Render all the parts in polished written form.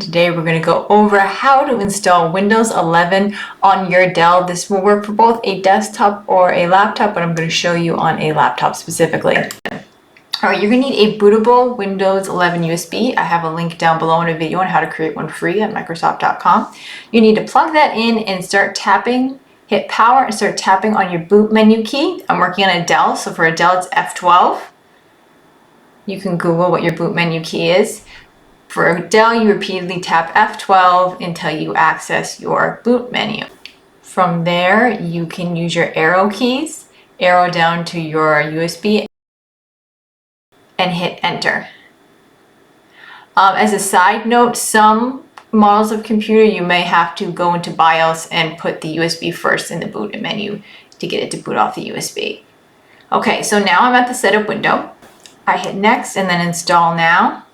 Today we're going to go over how to install Windows 11 on your Dell. This will work for both a desktop or a laptop, but I'm going to show you on a laptop specifically. Alright, you're going to need a bootable Windows 11 USB. I have a link down below in a video on how to create one free at Microsoft.com. You need to plug that in and start tapping. Hit power and start tapping on your boot menu key. I'm working on a Dell, so for a Dell it's F12. You can Google what your boot menu key is. For a Dell, you repeatedly tap F12 until you access your boot menu. From there, you can use your arrow keys, arrow down to your USB, and hit enter. As a side note, some models of computer, you may have to go into BIOS and put the USB first in the boot menu to get it to boot off the USB. Okay, so now I'm at the setup window. I hit next and then install now.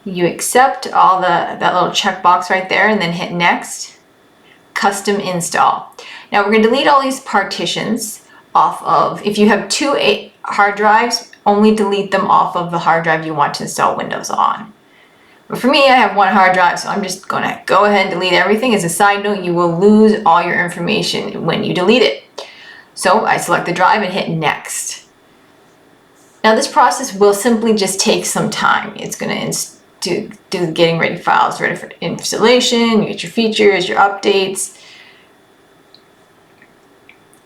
You accept all that little checkbox right there and then hit next. Custom install. Now we're going to delete all these partitions off of, if you have two hard drives, only delete them off of the hard drive you want to install Windows on. But for me, I have one hard drive, so I'm just going to go ahead and delete everything. As a side note, you will lose all your information when you delete it. So I select the drive and hit next. Now this process will simply just take some time. It's going to do the getting ready files ready for installation. You get your features, your updates.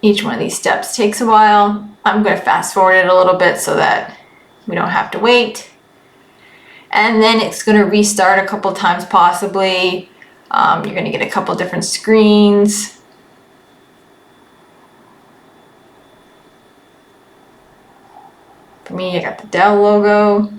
Each one of these steps takes a while. I'm going to fast forward it a little bit so that we don't have to wait. And then it's going to restart a couple times possibly. You're going to get a couple different screens. For me, I got the Dell logo.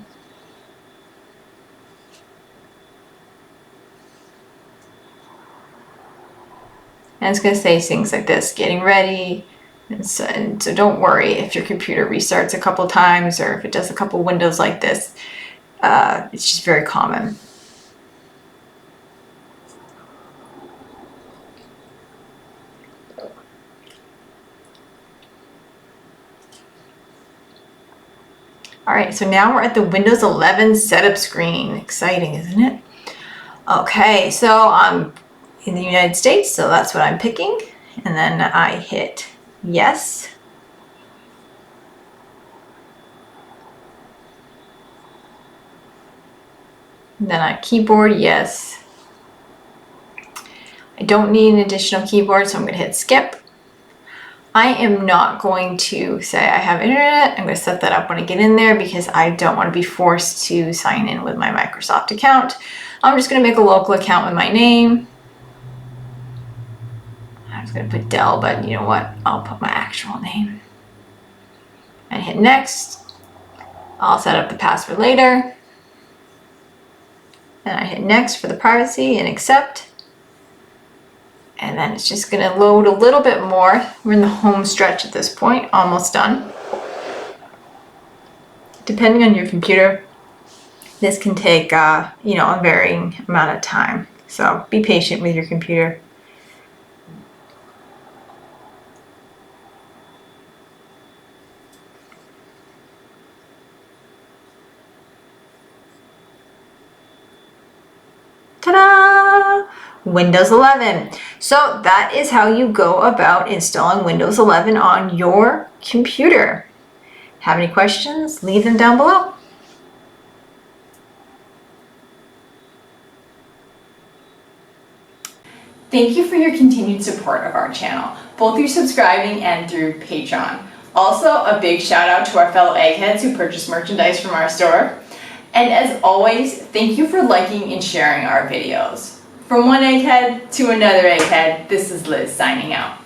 And it's going to say things like this, getting ready. And so don't worry if your computer restarts a couple times or if it does a couple windows like this. It's just very common. Alright, so now we're at the Windows 11 setup screen. Exciting, isn't it? Okay, so I'm in the United States, so that's what I'm picking. And then I hit yes. And then on keyboard, yes. I don't need an additional keyboard, so I'm going to hit skip. I am not going to say I have internet. I'm going to set that up when I get in there because I don't want to be forced to sign in with my Microsoft account. I'm just going to make a local account with my name. I was going to put Dell, but you know what? I'll put my actual name. And hit next. I'll set up the password later. Then I hit next for the privacy and accept. And then it's just going to load a little bit more. We're in the home stretch at this point, almost done. Depending on your computer, this can take a varying amount of time. So be patient with your computer. Ta-da! Windows 11. So that is how you go about installing Windows 11 on your computer. Have any questions? Leave them down below. Thank you for your continued support of our channel, both through subscribing and through Patreon. Also, a big shout out to our fellow eggheads who purchase merchandise from our store. And as always, thank you for liking and sharing our videos. From one egghead to another egghead, this is Liz signing out.